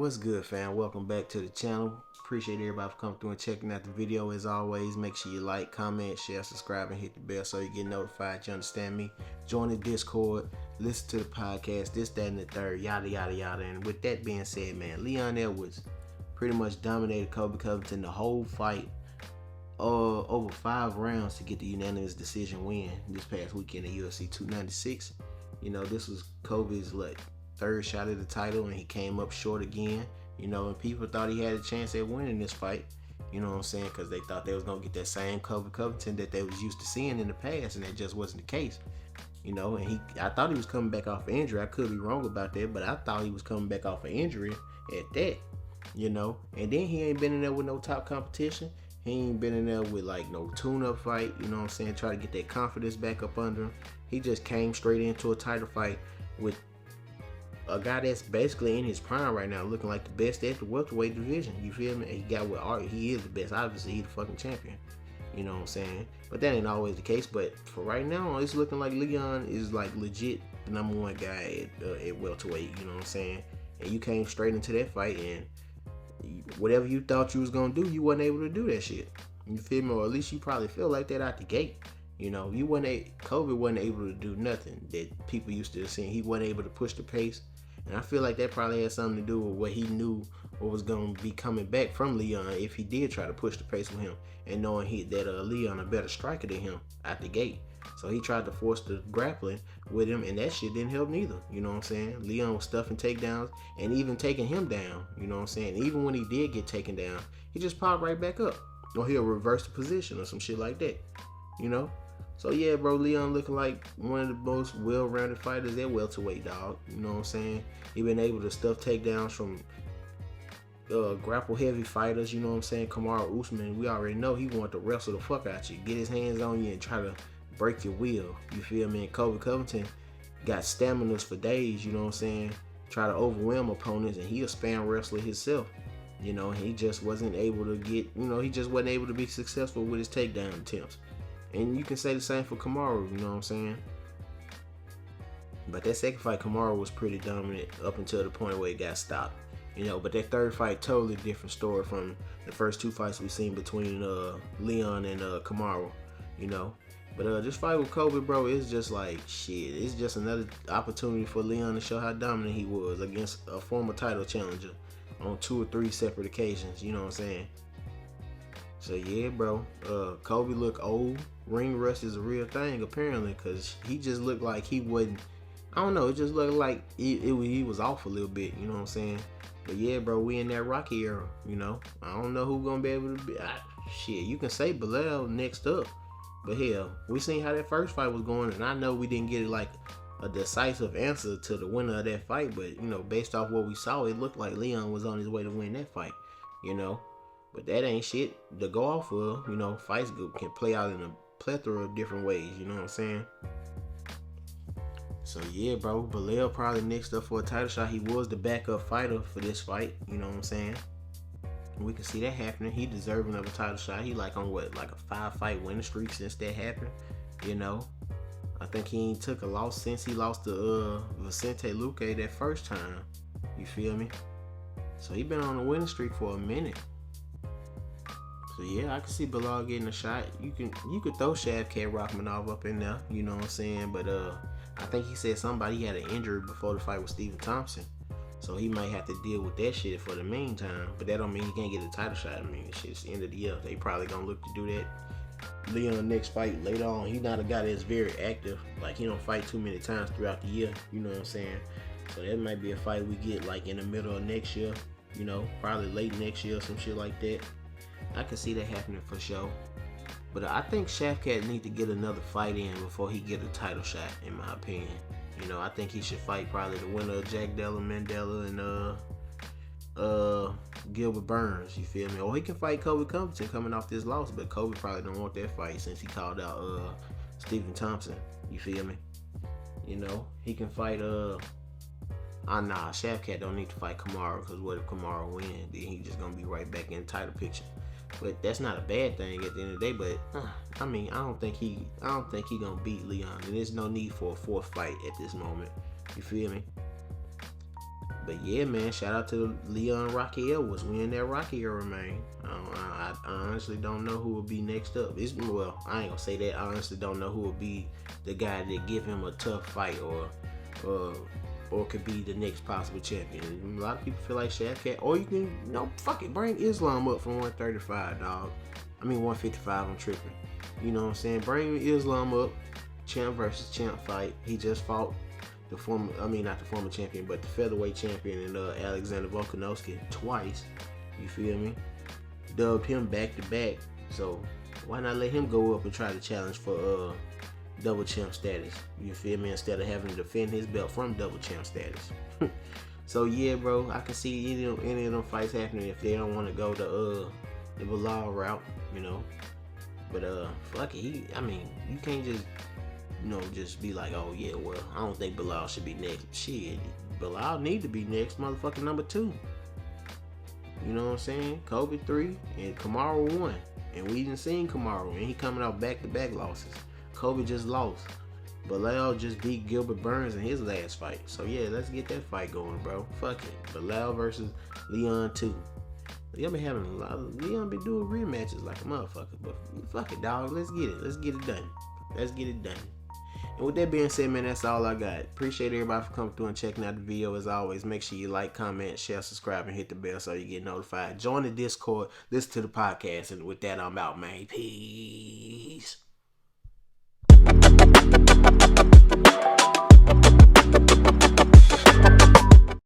What's good, fam? Welcome back to the channel. Appreciate everybody for coming through and checking out the video. As always, make sure you like, comment, share, subscribe, and hit the bell so you get notified. You understand me? Join the Discord, listen to the podcast, this, that, and the third, yada, yada, yada. And with that being said, man, Leon Edwards pretty much dominated Colby Covington the whole fight. Over 5 rounds to get the unanimous decision win this past weekend at UFC 296. You know, this was Colby's third shot at the title, and he came up short again. You know, and people thought he had a chance at winning this fight. You know what I'm saying? Because they thought they was gonna get that same Colby Covington that they was used to seeing in the past, and that just wasn't the case. You know, and I thought he was coming back off an injury. I could be wrong about that, but I thought he was coming back off an injury at that. You know, and then he ain't been in there with no top competition. He ain't been in there with no tune-up fight, you know what I'm saying, try to get that confidence back up under him. He just came straight into a title fight with a guy that's basically in his prime right now, looking like the best at the welterweight division. You feel me? He got with art. He is the best. Obviously, he's the fucking champion. You know what I'm saying? But that ain't always the case. But for right now, it's looking like Leon is legit the number one guy at welterweight. You know what I'm saying? And you came straight into that fight, and whatever you thought you was gonna do, you wasn't able to do that shit. You feel me? Or at least you probably feel like that out the gate. You know, Colby wasn't able to do nothing that people used to see. He wasn't able to push the pace. And I feel like that probably had something to do with what he knew what was going to be coming back from Leon if he did try to push the pace with him, and knowing that Leon a better striker than him out the gate. So he tried to force the grappling with him, and that shit didn't help neither. You know what I'm saying? Leon was stuffing takedowns and even taking him down. You know what I'm saying? Even when he did get taken down, he just popped right back up. Or he'll reverse the position or some shit like that. You know? So yeah, bro, Leon looking like one of the most well-rounded fighters at welterweight, dog. You know what I'm saying? He been able to stuff takedowns from grapple-heavy fighters. You know what I'm saying? Kamaru Usman, we already know he want to wrestle the fuck out you, get his hands on you, and try to break your will. You feel me? And Colby Covington got staminas for days. You know what I'm saying? Try to overwhelm opponents, and he a span wrestler himself. You know, he just wasn't able to get. You know, he just wasn't able to be successful with his takedown attempts. And you can say the same for Kamaru, you know what I'm saying? But that second fight, Kamaru was pretty dominant up until the point where it got stopped. You know, but that third fight, totally different story from the first 2 fights we've seen between Leon and Kamaru, you know? But this fight with Colby, bro, it's just like, shit, it's just another opportunity for Leon to show how dominant he was against a former title challenger on 2 or 3 separate occasions, you know what I'm saying? So yeah, bro, Colby look old. Ring rust is a real thing apparently, because he just looked like he wasn't, I don't know, it just looked like he was off a little bit, you know what I'm saying? But yeah, bro, we in that Rocky era, you know? I don't know who's gonna be able to be, shit, you can say Bilal next up, but hell, we seen how that first fight was going, and I know we didn't get a decisive answer to the winner of that fight, but you know, based off what we saw, it looked like Leon was on his way to win that fight, you know? But that ain't shit to go off of. You know, fights can play out in a plethora of different ways, you know what I'm saying? So yeah, bro, Bilal probably next up for a title shot. He was the backup fighter for this fight, you know what I'm saying? We can see that happening. He deserving of a title shot. He on what, a 5-fight winning streak since that happened, you know? I think he ain't took a loss since he lost to Vicente Luque that first time. You feel me? So he been on a winning streak for a minute. So yeah, I can see Bilal getting a shot. You could throw Shavkat Rakhmonov up in there, you know what I'm saying? But I think he said he had an injury before the fight with Stephen Thompson. So he might have to deal with that shit for the meantime. But that don't mean he can't get a title shot. I mean, shit's the end of the year. They probably gonna look to do that. Leon next fight later on. He's not a guy that's very active. He don't fight too many times throughout the year, you know what I'm saying? So that might be a fight we get in the middle of next year, you know, probably late next year or some shit like that. I can see that happening for sure. But I think Shavkat need to get another fight in before he get a title shot, in my opinion. You know, I think he should fight probably the winner of Jack Della Mandela and Gilbert Burns, you feel me? Or he can fight Colby Covington coming off this loss, but Colby probably don't want that fight since he called out Stephen Thompson, you feel me? You know, he can fight nah, Shavkat don't need to fight Kamaru, because what if Kamaru win? Then he just gonna be right back in the title picture. But that's not a bad thing at the end of the day. But I mean, I don't think he gonna beat Leon, and there's no need for a 4th fight at this moment. You feel me? But yeah, man, shout out to Leon Rocky Edwards winning that Rocky era, man. I honestly don't know who will be next up. Well, I ain't gonna say that. I honestly don't know who will be the guy that give him a tough fight or could be the next possible champion. A lot of people feel like Shafkat, or you can, fuck it, bring Islam up from 135, dog. I mean 155. I'm tripping. You know what I'm saying? Bring Islam up, champ versus champ fight. He just fought the former, not the former champion, but the featherweight champion in Alexander Volkanovski twice. You feel me? Dubbed him back to back. So why not let him go up and try to challenge for double champ status? You feel me? Instead of having to defend his belt from double champ status. So yeah, bro, I can see any of them fights happening if they don't want to go the Bilal route, But fuck it, you can't just just be like, oh yeah, well, I don't think Bilal should be next. Shit, Bilal need to be next, motherfucking number 2. You know what I'm saying? Colby 3 and Kamaru 1. And we didn't seen Kamaru, and he coming out back-to-back losses. Colby just lost. Bilal just beat Gilbert Burns in his last fight. So yeah, let's get that fight going, bro. Fuck it. Bilal versus Leon 2. Leon been having Leon been doing rematches like a motherfucker. But fuck it, dog. Let's get it. Let's get it done. Let's get it done. And with that being said, man, that's all I got. Appreciate everybody for coming through and checking out the video. As always, make sure you like, comment, share, subscribe, and hit the bell so you get notified. Join the Discord, listen to the podcast, and with that, I'm out, man. Peace.